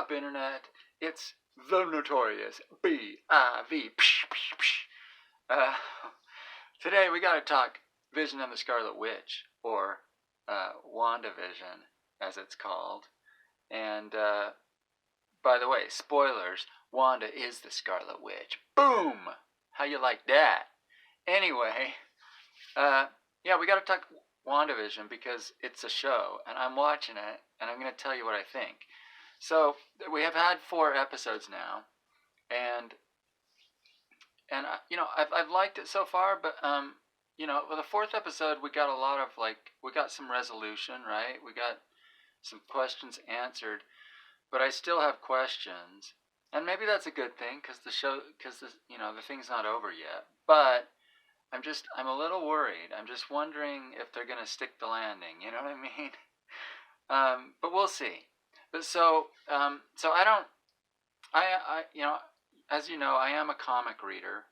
up, Internet? It's the Notorious B.I.V. Uh, Today we got to talk Vision and the Scarlet Witch, or Wandavision, as it's called. And by the way, spoilers, Wanda is the Scarlet Witch. Boom! How you like that? Anyway, yeah, we got to talk Wandavision because it's a show, and I'm watching it, and I'm going to tell you what I think. So we have had 4 episodes now, and I've liked it so far, but with the 4th episode we got we got some resolution, right? We got some questions answered, but I still have questions, and maybe that's a good thing because the thing's not over yet. But I'm a little worried. I'm just wondering if they're gonna stick the landing. You know what I mean? But we'll see. But so as you know, I am a comic reader,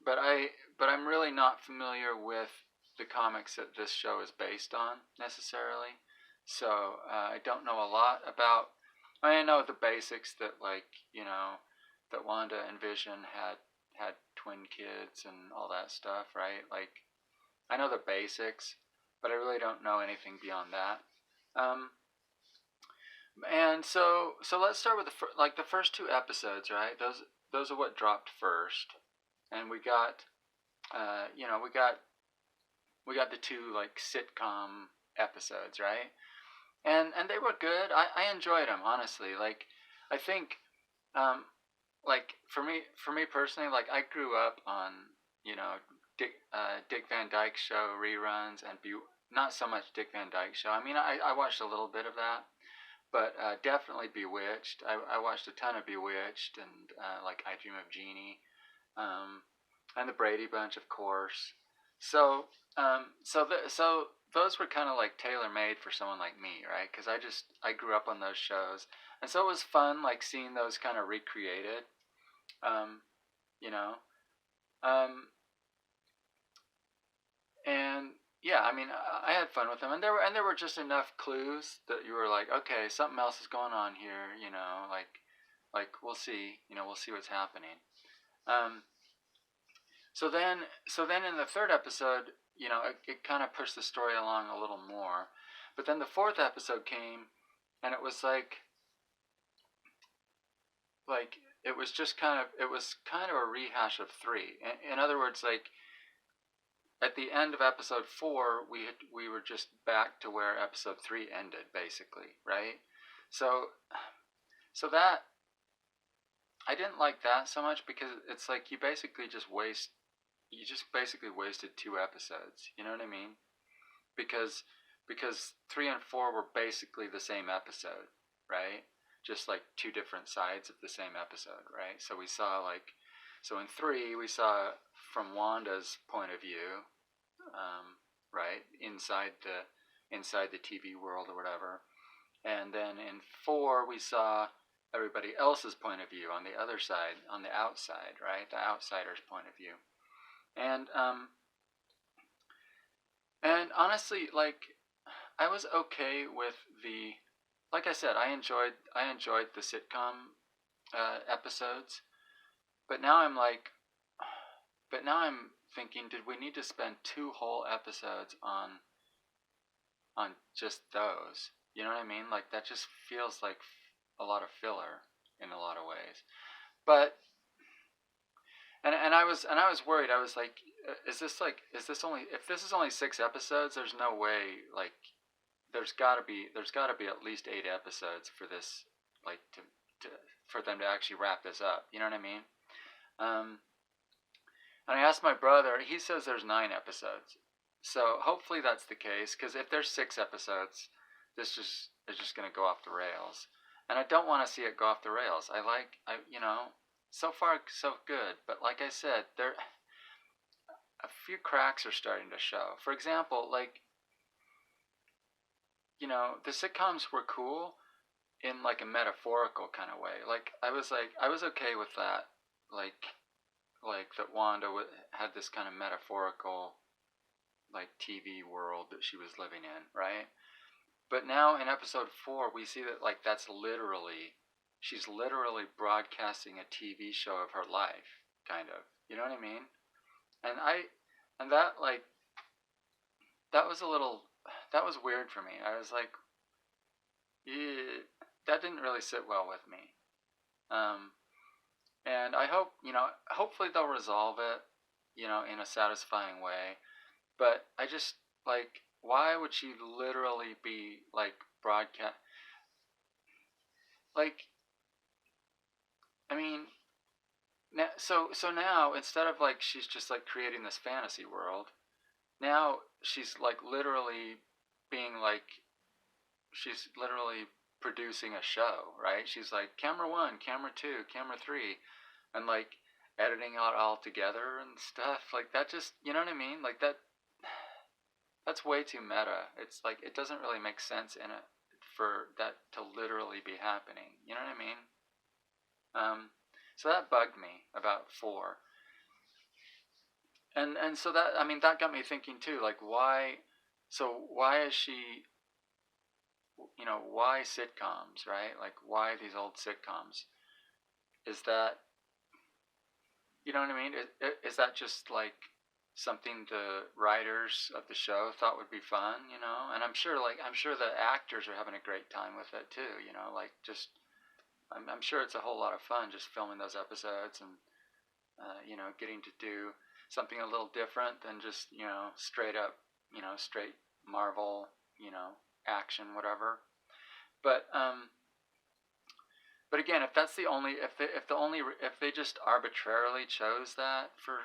but I'm really not familiar with the comics that this show is based on necessarily. So I don't know a lot about. I know the basics that that Wanda and Vision had twin kids and all that stuff, right? Like I know the basics, but I really don't know anything beyond that. And so let's start with the first 2 episodes, right? Those are what dropped first, and we got we got the 2 like sitcom episodes, right? And they were good. I enjoyed them, honestly. Like I think like for me personally, like I grew up on Dick Van Dyke Show reruns and not so much Dick Van Dyke Show. I mean, I watched a little bit of that. But definitely Bewitched. I watched a ton of Bewitched and like I Dream of Jeannie, and the Brady Bunch, of course. So those were kind of like tailor made for someone like me, right? Because I grew up on those shows, and so it was fun like seeing those kind of recreated, um, you know, and yeah, I mean, I had fun with them, and there were just enough clues that you were like, okay, something else is going on here, like we'll see, we'll see what's happening. Um, so then in the 3rd episode, it kind of pushed the story along a little more, but then the 4th episode came, and it was like it was kind of a rehash of 3. In other words, like at the end of episode 4, we were just back to where episode 3 ended, basically, right? So that I didn't like that so much because it's like you just basically wasted 2 episodes. You know what I mean? Because 3 and 4 were basically the same episode, right? Just like 2 different sides of the same episode, right? So in 3 we saw from Wanda's point of view, right, inside the TV world or whatever, and then in 4 we saw everybody else's point of view on the other side, on the outside, right, the outsider's point of view, and honestly, like I was okay with like I said, I enjoyed the sitcom episodes, but now I'm thinking, did we need to spend 2 whole episodes on just those? You know what I mean? Like that just feels like a lot of filler in a lot of ways. But and I was worried. I was like, if this is only 6 episodes, there's no way, like there's got to be at least 8 episodes for this, like for them to actually wrap this up. You know what I mean? And I asked my brother. He says there's 9 episodes. So hopefully that's the case. Because if there's 6 episodes, this is just going to go off the rails. And I don't want to see it go off the rails. So far so good. But like I said, a few cracks are starting to show. For example, like the sitcoms were cool in like a metaphorical kind of way. Like I was okay with that. Like that Wanda had this kind of metaphorical like TV world that she was living in, right? But now in episode 4 we see that like that's literally she's literally broadcasting a TV show of her life, kind of. You know what I mean? And that like that was a little that was weird for me. I was like, yeah, that didn't really sit well with me. Um, and I hope, hopefully they'll resolve it, in a satisfying way. But I just like, why would she literally be like broadcast? Like, I mean, so now instead of like she's just like creating this fantasy world, now she's like literally being like she's literally producing a show, right? She's like camera one, camera two, camera three, and like editing it all together and stuff. Like that just, you know what I mean? Like that's way too meta. It's like it doesn't really make sense in it for that to literally be happening. You know what I mean? So that bugged me about 4. And so that, I mean, that got me thinking too, like why so why is she, why sitcoms, right? Like why these old sitcoms? Is that, you know what I mean? Is that just like something the writers of the show thought would be fun, And I'm sure the actors are having a great time with it too, like just I'm sure it's a whole lot of fun just filming those episodes and getting to do something a little different than just straight up, straight Marvel, action, whatever. But but again, if that's the only, if they just arbitrarily chose that for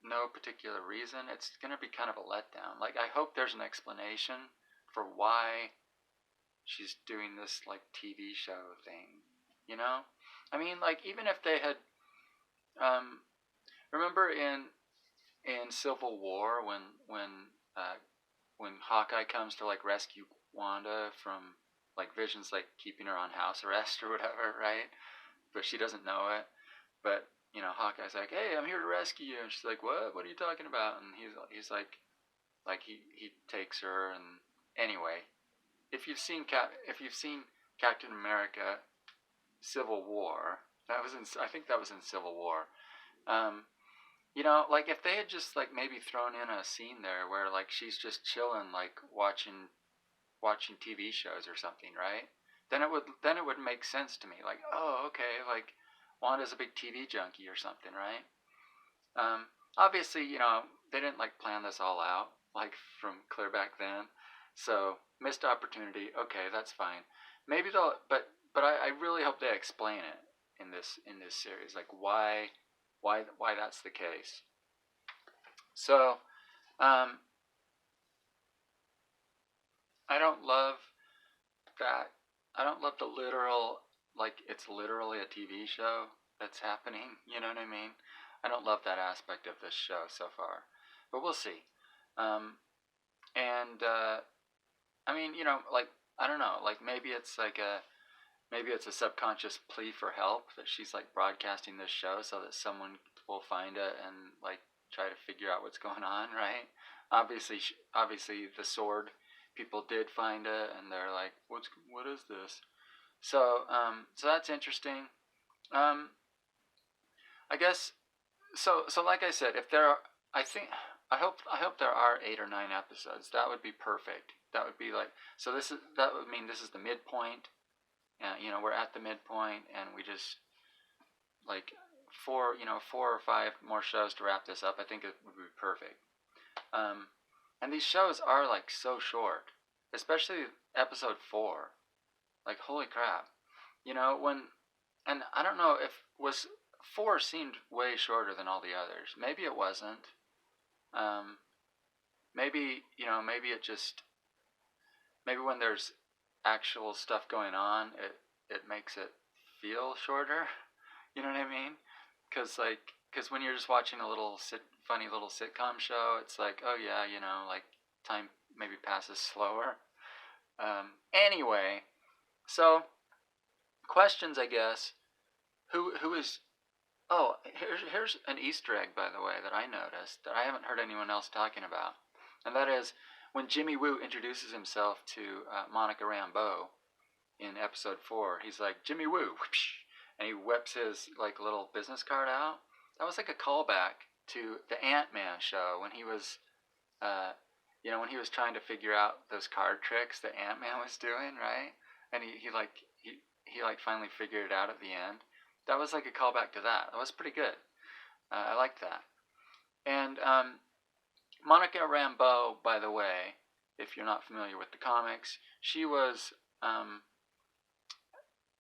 no particular reason, it's going to be kind of a letdown. Like I hope there's an explanation for why she's doing this like TV show thing. I mean, like even if they had, remember in Civil War when Hawkeye comes to like rescue Wanda from like Vision's like keeping her on house arrest or whatever, right? But she doesn't know it. But Hawkeye's like, "Hey, I'm here to rescue you," and she's like, "What? What are you talking about?" And he's like he takes her, and anyway, if you've seen Captain America: Civil War, I think that was in Civil War. Um, like if they had just like maybe thrown in a scene there where like she's just chilling, like watching TV shows or something, right? Then it would make sense to me. Like, oh, okay, like Wanda's a big TV junkie or something, right? Obviously, they didn't like plan this all out like from clear back then, so missed opportunity. Okay, that's fine. Maybe they'll, but I really hope they explain it in this series, like why that's the case. So, um, I don't love that. I don't love the literal, like it's literally a TV show that's happening. You know what I mean? I don't love that aspect of this show so far, but we'll see. Um, and I mean, like I don't know, like maybe it's a subconscious plea for help that she's like broadcasting this show so that someone will find it and like try to figure out what's going on, right? Obviously, the sword people did find it, and they're like, what is this? So that's interesting. Um, I guess so. So like I said, if there are, I think I hope there are 8 or 9 episodes. That would be perfect. That would be like so. That would mean this is the midpoint. We're at the midpoint, and we just like 4 or 5 more shows to wrap this up. I think it would be perfect. Um, and these shows are like so short, especially episode 4. Like holy crap, when, and I don't know if was 4 seemed way shorter than all the others. Maybe it wasn't. Um, maybe it just maybe when there's actual stuff going on, it makes it feel shorter. You know what I mean? Because when you're just watching a funny little sitcom show, it's like, oh yeah, like time maybe passes slower. Anyway, so questions, I guess. Who is? Oh, here's an Easter egg, by the way, that I noticed that I haven't heard anyone else talking about, and that is when Jimmy Woo introduces himself to Monica Rambeau in episode 4, he's like, Jimmy Woo, and he whips his like little business card out. That was like a callback to the Ant-Man show when he was, when he was trying to figure out those card tricks that Ant-Man was doing, right? And he like finally figured it out at the end. That was like a callback to that. That was pretty good. I liked that. And Monica Rambeau, by the way, if you're not familiar with the comics, she was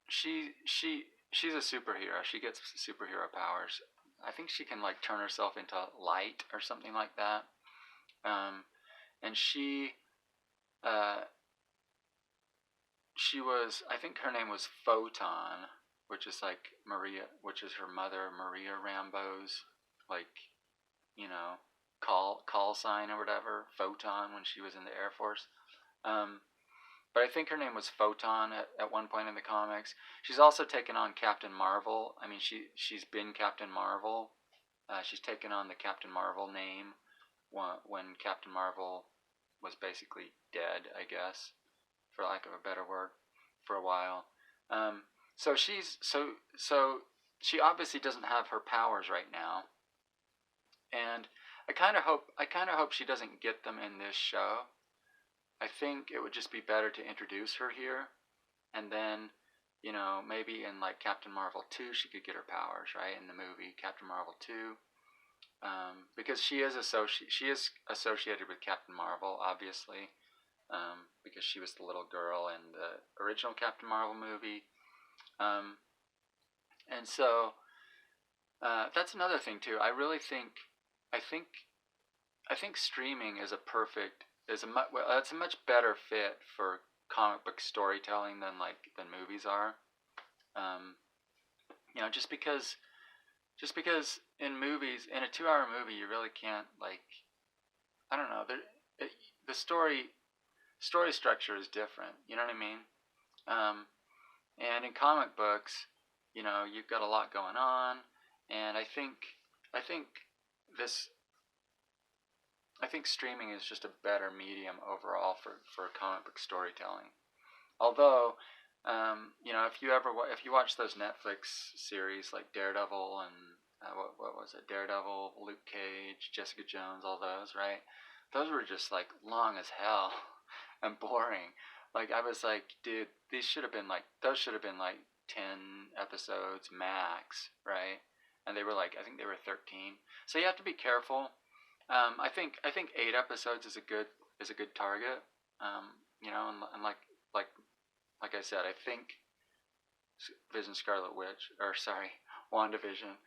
she's a superhero. She gets superhero powers. I think she can like turn herself into light or something like that. And she was, I think her name was Photon, which is like Maria, which is her mother, Maria Rambeau's like, call sign or whatever, Photon, when she was in the Air Force. But I think her name was Photon at one point in the comics. She's also taken on Captain Marvel. I mean, she's been Captain Marvel. She's taken on the Captain Marvel name when Captain Marvel was basically dead, I guess, for lack of a better word, for a while. So she obviously doesn't have her powers right now, and I kind of hope she doesn't get them in this show. I think it would just be better to introduce her here, and then, maybe in like Captain Marvel 2 she could get her powers, right? In the movie Captain Marvel 2, because she is associated with Captain Marvel, obviously, because she was the little girl in the original Captain Marvel movie, and so that's another thing too. I think streaming is it's a much better fit for comic book storytelling than movies are. Just because in movies, in a 2-hour movie, you really can't I don't know, the story structure is different. You know what I mean? And in comic books, you've got a lot going on, and I think streaming is just a better medium overall for comic book storytelling. Although, if you watch those Netflix series like Daredevil and what was it? Daredevil, Luke Cage, Jessica Jones, all those, right? Those were just like long as hell and boring. Like I was like, dude, those should have been like 10 episodes max, right? And they were I think they were 13. So you have to be careful. I think 8 episodes is a good target. And like I said, I think WandaVision.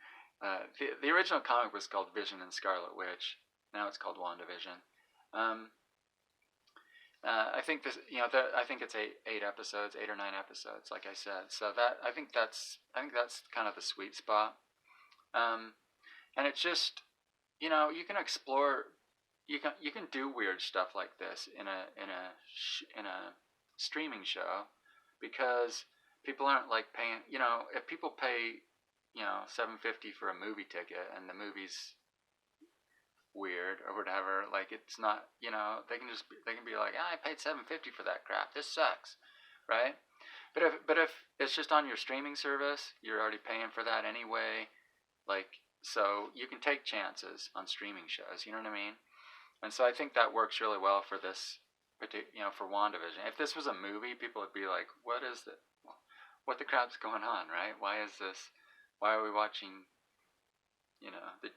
The original comic was called Vision and Scarlet Witch. Now it's called WandaVision. I think I think it's 8 episodes, 8 or 9 episodes, like I said. So I think that's kind of the sweet spot. And it's just, you can explore, you can do weird stuff like this in a streaming show, because people aren't paying. If people pay, $7.50 for a movie ticket and the movie's weird or whatever, it's not, they can be like, I paid $7.50 for that crap. This sucks, right? But if it's just on your streaming service, you're already paying for that anyway. So you can take chances on streaming shows. You know what I mean? And so I think that works really well for this for WandaVision. If this was a movie, people would be like, what is it? What the crap's going on, right? Why is this? Why are we watching, the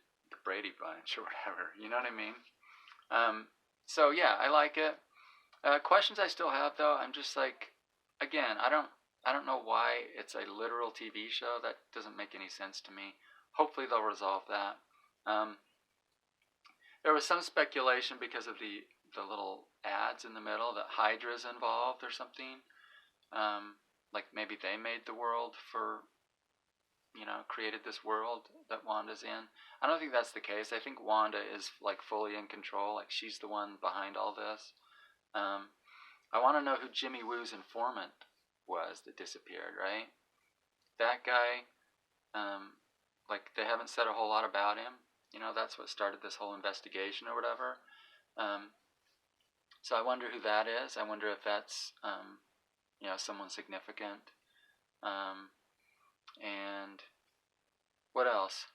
Brady Bunch or whatever? You know what I mean? So yeah, I like it. Questions I still have though. I'm just again, I don't know why it's a literal TV show. That doesn't make any sense to me. Hopefully they'll resolve that. There was some speculation because of the little ads in the middle that Hydra's involved or something. Maybe they made the world created this world that Wanda's in. I don't think that's the case. I think Wanda is fully in control. She's the one behind all this. I want to know who Jimmy Woo's informant was that disappeared, right? That guy, they haven't said a whole lot about him. That's what started this whole investigation or whatever. So I wonder who that is. I wonder if that's someone significant. And what else?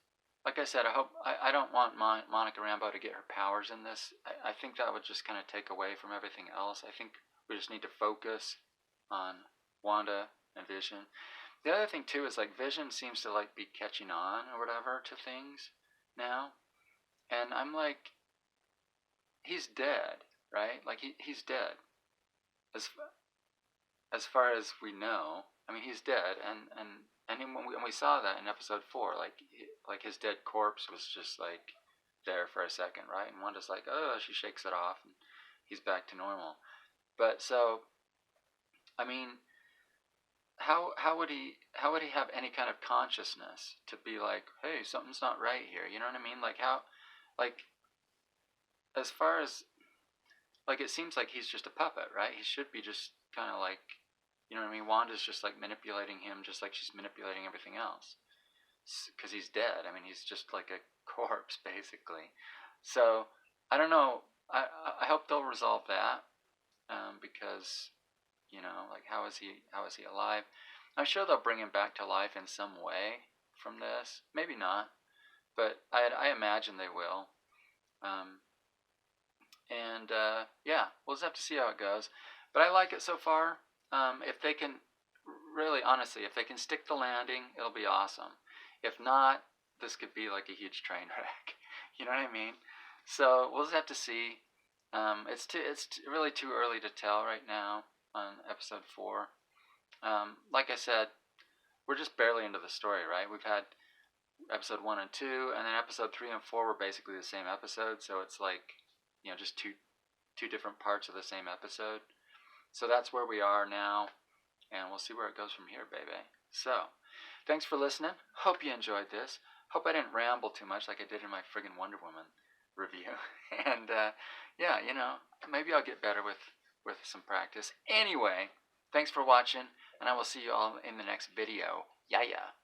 Like I said, I don't want Monica Rambeau to get her powers in this. I think that would just kind of take away from everything else. I think we just need to focus on Wanda and Vision. The other thing too is like Vision seems to like be catching on or whatever to things now, and I'm like, he's dead, right? Like he's dead as as far as we know. I mean, he's dead, and when we saw that in episode 4, like his dead corpse was just like there for a second, right? And Wanda's like, oh, she shakes it off, and he's back to normal. But so, I mean, how would he have any kind of consciousness to be like, hey, something's not right here? You know what I mean? Like how, like as far as like it seems like he's just a puppet, right? He should be just kind of like, you know what I mean? Wanda's just like manipulating him, just like she's manipulating everything else, because he's dead. I mean, he's just like a corpse basically. So I don't know. I hope they'll resolve that, because like how is he alive? I'm sure they'll bring him back to life in some way from this. Maybe not, but I imagine they will. Um, and yeah, we'll just have to see how it goes. But I like it so far. If they can, really honestly, if they can stick the landing, it'll be awesome. If not, this could be like a huge train wreck. You know what I mean? So we'll just have to see. It's really too early to tell right now on episode 4. Like I said, we're just barely into the story, right? We've had episode 1 and 2, and then episode 3 and 4 were basically the same episode. So it's like, just two different parts of the same episode. So that's where we are now, and we'll see where it goes from here, baby. So, thanks for listening. Hope you enjoyed this. Hope I didn't ramble too much like I did in my friggin' Wonder Woman review. And yeah, maybe I'll get better with some practice. Anyway, thanks for watching, and I will see you all in the next video. Yeah.